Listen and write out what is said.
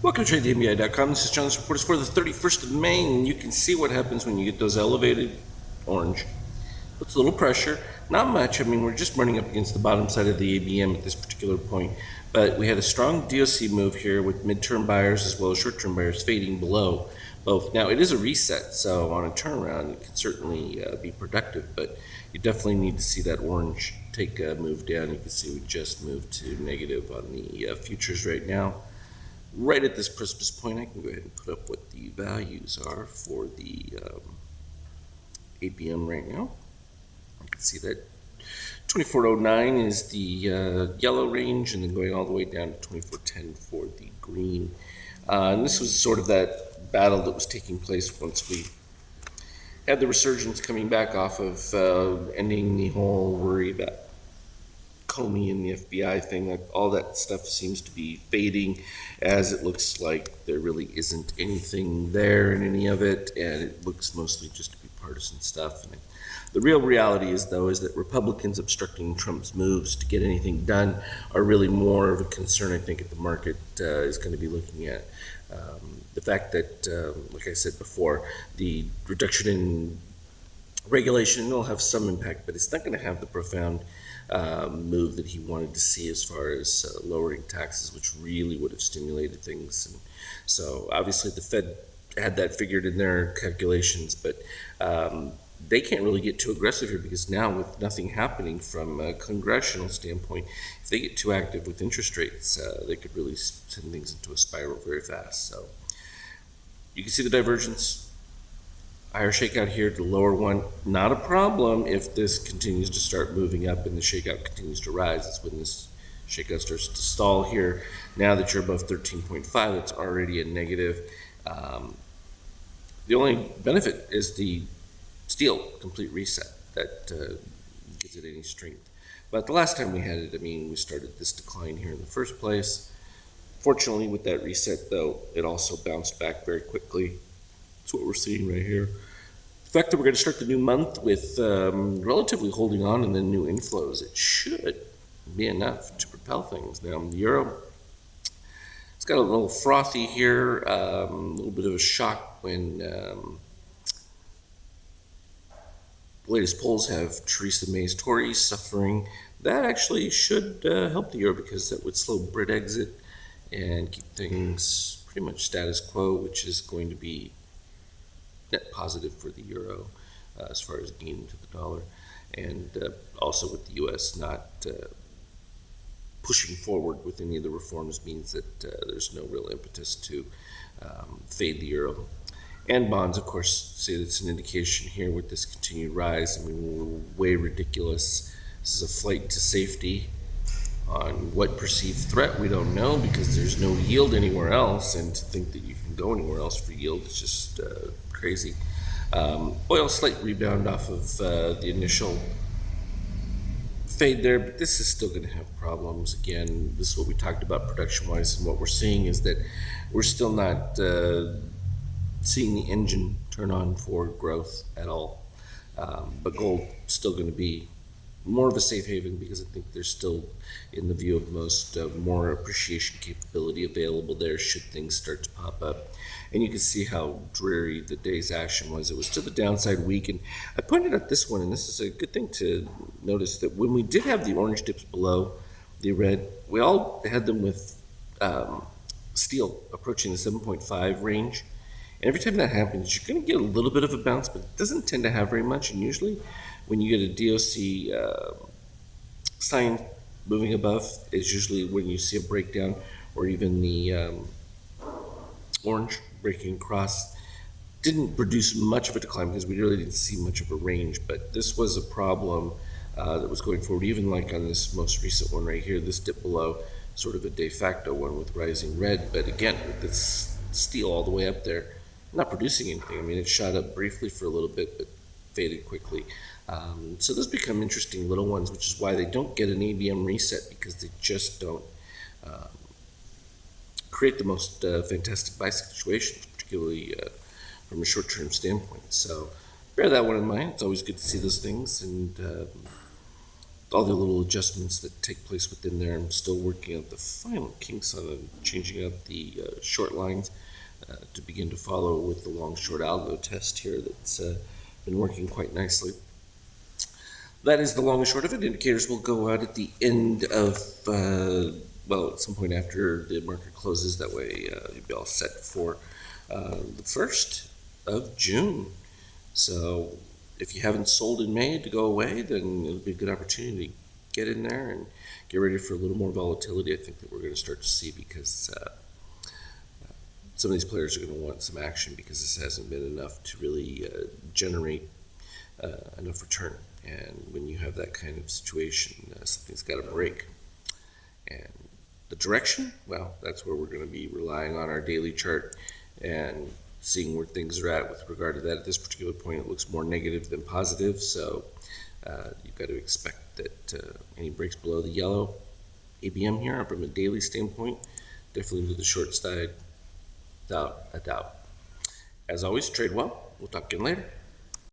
Welcome to TradeTheMBI.com. This is John. This report is for the 31st of May, and you can see what happens when you get those elevated orange. Puts a little pressure, not much. I mean, we're just running up against the bottom side of the ABM at this particular point, but we had a strong DOC move here with midterm buyers as well as short-term buyers fading below both. Now, it is a reset, so on a turnaround, it can certainly be productive, but you definitely need to see that orange take a move down. You can see we just moved to negative on the futures right now. Right at this precipice point, I can go ahead and put up what the values are for the ABM right now. You can see that 2409 is the yellow range, and then going all the way down to 2410 for the green. And this was sort of that battle that was taking place once we had the resurgence coming back off of ending the whole worry about Comey and the FBI thing. Like, all that stuff seems to be fading, as it looks like there really isn't anything there in any of it, and it looks mostly just to be partisan stuff. And the real reality is, though, is that Republicans obstructing Trump's moves to get anything done are really more of a concern, I think, at the market is going to be looking at. The fact that, like I said before, the reduction in regulation will have some impact, but it's not going to have the profound move that he wanted to see as far as lowering taxes, which really would have stimulated things. And so obviously the Fed had that figured in their calculations, but they can't really get too aggressive here, because now, with nothing happening from a congressional standpoint, if they get too active with interest rates, they could really send things into a spiral very fast. So you can see the divergence. Higher shakeout here, the lower one, not a problem if this continues to start moving up and the shakeout continues to rise. It's when this shakeout starts to stall here. Now that you're above 13.5, it's already a negative. The only benefit is the steel complete reset that gives it any strength. But the last time we had it, I mean, we started this decline here in the first place. Fortunately, with that reset, though, it also bounced back very quickly. That's what we're seeing right here. The fact that we're going to start the new month with relatively holding on and then new inflows, it should be enough to propel things. Now, the euro, it's got a little frothy here, a little bit of a shock when the latest polls have Theresa May's Tories suffering. That actually should help the euro, because that would slow Brit exit and keep things pretty much status quo, which is going to be net positive for the euro as far as gain to the dollar, and also with the U.S. not pushing forward with any of the reforms means that there's no real impetus to fade the euro. And bonds, of course, say that's an indication here with this continued rise. I mean, we're way ridiculous. This is a flight to safety. On what perceived threat, we don't know, because there's no yield anywhere else, and to think that you can go anywhere else for yield is just crazy. Oil, slight rebound off of the initial fade there, but this is still going to have problems. Again, this is what we talked about production-wise, and what we're seeing is that we're still not seeing the engine turn on for growth at all. But gold still going to be more of a safe haven, because I think there's still, in the view of most, more appreciation capability available there should things start to pop up. And you can see how dreary the day's action was. It was to the downside weak, and I pointed out this one, and this is a good thing to notice, that when we did have the orange dips below the red, we all had them with steel approaching the 7.5 range. And every time that happens, you're going to get a little bit of a bounce, but it doesn't tend to have very much. And usually when you get a DOC sign moving above, is usually when you see a breakdown, or even the orange breaking across. Didn't produce much of a decline, because we really didn't see much of a range, but this was a problem that was going forward. Even like on this most recent one right here, this dip below, sort of a de facto one with rising red, but again, with this steel all the way up there, not producing anything. I mean, it shot up briefly for a little bit, but faded quickly. So those become interesting little ones, which is why they don't get an ABM reset, because they just don't create the most fantastic buy situations, particularly from a short-term standpoint. So bear that one in mind. It's always good to see those things, and all the little adjustments that take place within there. I'm still working out the final kinks on changing out the short lines to begin to follow with the long short algo test here that's been working quite nicely. That is the long and short of it. Indicators will go out at the end of, at some point after the market closes. That way you'll be all set for the 1st of June. So if you haven't sold in May to go away, then it'll be a good opportunity to get in there and get ready for a little more volatility. I think that we're going to start to see, because some of these players are going to want some action, because this hasn't been enough to really generate enough return. And when you have that kind of situation, something's got to break. And the direction, well, that's where we're going to be relying on our daily chart and seeing where things are at with regard to that. At this particular point, it looks more negative than positive, so you've got to expect that any breaks below the yellow ABM here from a daily standpoint, definitely to the short side, without a doubt. As always, trade well. We'll talk again later.